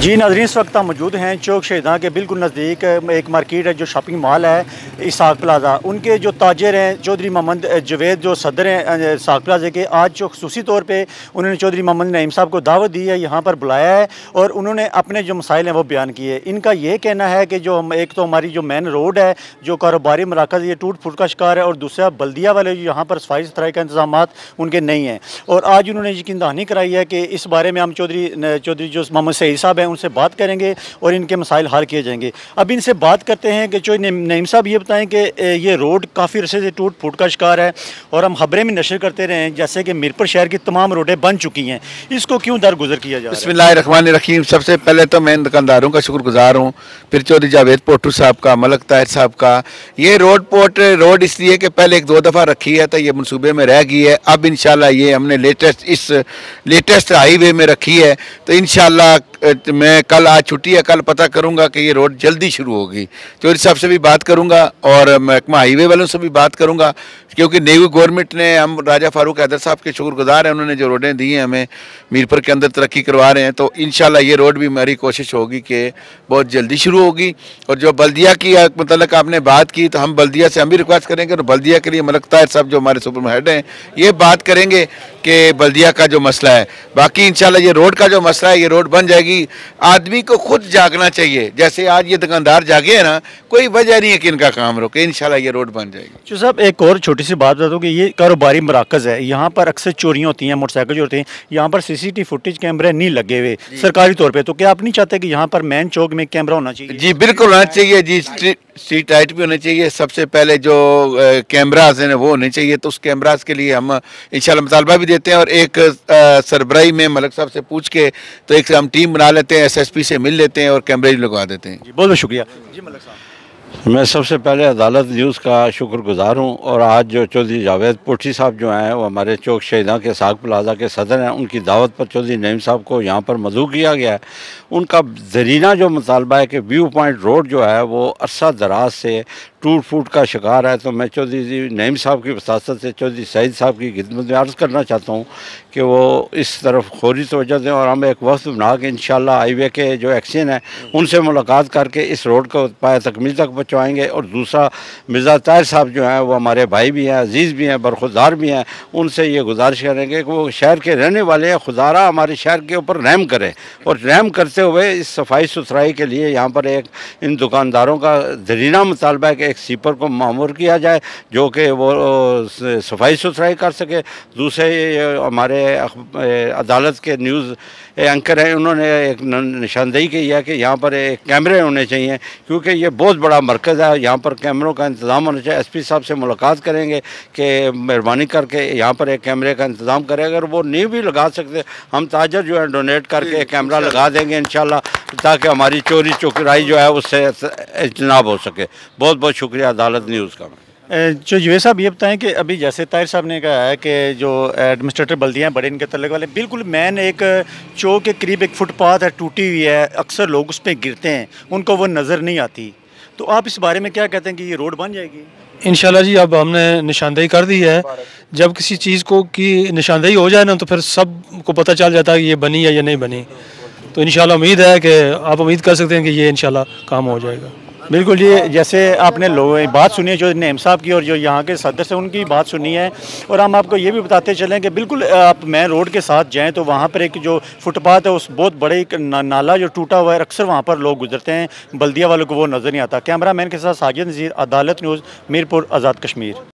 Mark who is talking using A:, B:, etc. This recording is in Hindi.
A: जी नाज़रीन, इस वक्त हम मौजूद हैं चौक शहीदा के बिल्कुल नज़दीक एक मार्केट है जो शॉपिंग मॉल है इसाक प्लाजा। उनके जो ताजर हैं चौधरी मोहम्मद जवेद जो सदर हैं इसाक प्लाजा के, आज जो खसूसी तौर पे उन्होंने चौधरी मोहम्मद नईम साहब को दावत दी है, यहाँ पर बुलाया है और उन्होंने अपने जो मसाइल हैं वो बयान किए। इनका ये कहना है कि जो एक तो हमारी जो मेन रोड है जो कारोबारी मराकज़ ये टूट फूट का शिकार है, और दूसरा बल्दिया वाले जो यहाँ पर सफाई सुथराई का इंतजाम उनके नहीं हैं। और आज उन्होंने यकीन दहानी कराई है कि इस बारे में हम चौधरी जो मोहम्मद सईद साहब हैं उनसे बात करेंगे और इनके मसाइल हल किए जाएंगे। अब इनसे बात करते हैं कि जो नईम साहब ये बताएं कि ये रोड काफ़ी अरसे से टूट फूट का शिकार है और हम खबरें में नशर करते रहे हैं जैसे कि मीरपुर शहर की तमाम रोडें बन चुकी हैं, इसको क्यों दरगुजर किया जा रहा है?
B: बिस्मिल्लाहिर्रहमानिर्रहीम। सबसे पहले तो मैं दुकानदारों का शुक्रगुजार हूँ, फिर चौधरी जावेद पोटू साहब का, मलक ताहिर साहब का। ये रोड इसलिए कि पहले एक दो दफ़ा रखी है तो ये मनसूबे में रह गई है। अब इंशाल्लाह ये हमने लेटेस्ट हाईवे में रखी है, तो इंशाल्लाह मैं कल आज छुट्टी है, कल पता करूंगा कि ये रोड जल्दी शुरू होगी। चौधरी साहब से भी बात करूंगा और महकमा हाईवे वालों से भी बात करूंगा, क्योंकि न्यू गवर्नमेंट ने, हम राजा फारूक हैदर साहब के शुक्रगुजार हैं, उन्होंने जो रोडें दी हैं हमें मीरपुर के अंदर तरक्की करवा रहे हैं। तो इंशाल्लाह ये रोड भी हमारी कोशिश होगी कि बहुत जल्दी शुरू होगी। और जो बल्दिया की मतलब आपने बात की, तो हम बल्दिया से हम भी रिक्वेस्ट करेंगे और बल्दिया के लिए मलक ताहिर साहब जो हमारे सुपर हेड हैं ये बात करेंगे कि बल्दिया का जो मसला है। बाकी इंशाल्लाह ये रोड का जो मसला है ये रोड बन जाएगी। आदमी को खुद जागना चाहिए, जैसे आज ये दुकानदार जागे हैं ना, कोई वजह नहीं है कि इनका काम रोके। इंशाल्लाह ये रोड बन जाएगी।
A: जो साहब एक और छोटी सी बात बता दूं कि ये कारोबारी मराकज़ है, यहाँ पर अक्सर चोरियाँ होती हैं, मोटरसाइकिल जो होते हैं, यहाँ पर सीसीटीवी फुटेज कैमरे नहीं लगे हुए सरकारी तौर पे, तो क्या आप नहीं चाहते कि यहाँ पर मेन चौक में कैमरा होना चाहिए?
B: जी बिल्कुल होना चाहिए जी, स्ट्रीट लाइट भी होनी चाहिए। सबसे पहले जो कैमराज हैं वो होने चाहिए, तो उस कैमराज के लिए हम इंशाल्लाह मुतालबा भी देते हैं। और एक सरबराही में मलक साहब से पूछ के तो एक हम टीम बना लेते हैं, SSP से मिल लेते हैं और कैमरे लगवा देते हैं।
A: जी बहुत बहुत शुक्रिया जी मलक साहब।
C: मैं सबसे पहले अदालत न्यूज़ का शुक्रगुजार हूँ, और आज जो चौधरी जावेद पोटी साहब जो हैं वो हमारे चौक शहीदा के इसाक प्लाजा के सदर हैं, उनकी दावत पर चौधरी नईम साहब को यहाँ पर मदऊ किया गया है। उनका ज़रीना जो मुतालबा है कि व्यू पॉइंट रोड जो है वो अरसा दराज से टूट फूट का शिकार है, तो मैं चौधरी नईम साहब की वसासत से चौधरी सईद साहब की खिदमत में अर्ज़ करना चाहता हूँ कि वो इस तरफ फौरी तवज्जो दें और हम एक वक्त बना के इंशाल्लाह हाईवे के जो एक्शन है उनसे मुलाकात करके इस रोड को पाया तकमील तक पहुँचवाएँगे। और दूसरा मिर्ज़ा ताहिर साहब जो हैं वो हमारे भाई भी हैं, अजीज़ भी हैं, बरखुरदार भी हैं, उनसे ये गुजारिश करेंगे कि वो शहर के रहने वाले हैं, खुदारा हमारे शहर के ऊपर रहम करें और रहम करते हुए इस सफाई सुथराई के लिए यहाँ पर एक इन दुकानदारों का ज़रीना मुतालबा है कि एक सीपर को मामूर किया जाए जो कि वो सफाई सुथराई कर सके। दूसरे हमारे अदालत के न्यूज़ एंकर हैं, उन्होंने एक निशानदेही की है कि यहाँ पर एक कैमरे होने चाहिए, क्योंकि ये बहुत बड़ा मरकज़ है, यहाँ पर कैमरों का इंतज़ाम होना चाहिए। SP साहब से मुलाकात करेंगे कि मेहरबानी करके यहाँ पर एक कैमरे का इंतज़ाम करें। अगर वो नहीं भी लगा सकते, हम ताजर जो है डोनेट करके कैमरा लगा देंगे इंशाल्लाह, ताकि हमारी चोरी चुराई जो है उससे इज्तनाब हो सके। बहुत बहुत शुक्रिया अदालत न्यूज़ का।
A: जो जवेद साहब ये बताएं कि अभी जैसे ताहिर साहब ने कहा है कि जो एडमिनिस्ट्रेटर बल्दियाँ बड़े इनके तल्लक वाले, बिल्कुल मैन एक चौक के करीब एक फुटपाथ है, टूटी हुई है, अक्सर लोग उस पर गिरते हैं, उनको वो नज़र नहीं आती, तो आप इस बारे में क्या कहते हैं कि ये रोड बन जाएगी?
D: इंशाल्लाह जी, अब हमने निशानदेही कर दी है। जब किसी चीज़ को की निशानदेही हो जाए ना तो फिर सब को पता चल जाता है कि ये बनी है या नहीं बनी। तो इंशाल्लाह उम्मीद है कि आप उम्मीद कर सकते हैं कि ये इंशाल्लाह काम हो जाएगा।
A: बिल्कुल जी, जैसे आपने बात सुनी है जो नईम साहब की और जो यहाँ के सदर से उनकी बात सुनी है, और हम आपको ये भी बताते चलें कि बिल्कुल आप मेन रोड के साथ जाएं तो वहाँ पर एक जो फुटपाथ है उस बहुत बड़े एक नाला जो टूटा हुआ है, अक्सर वहाँ पर लोग गुजरते हैं, बल्दिया वालों को वो नज़र नहीं आता। कैमरा मैन के साथ साजिद नज़ीर, अदालत न्यूज़, मीरपुर, आज़ाद कश्मीर।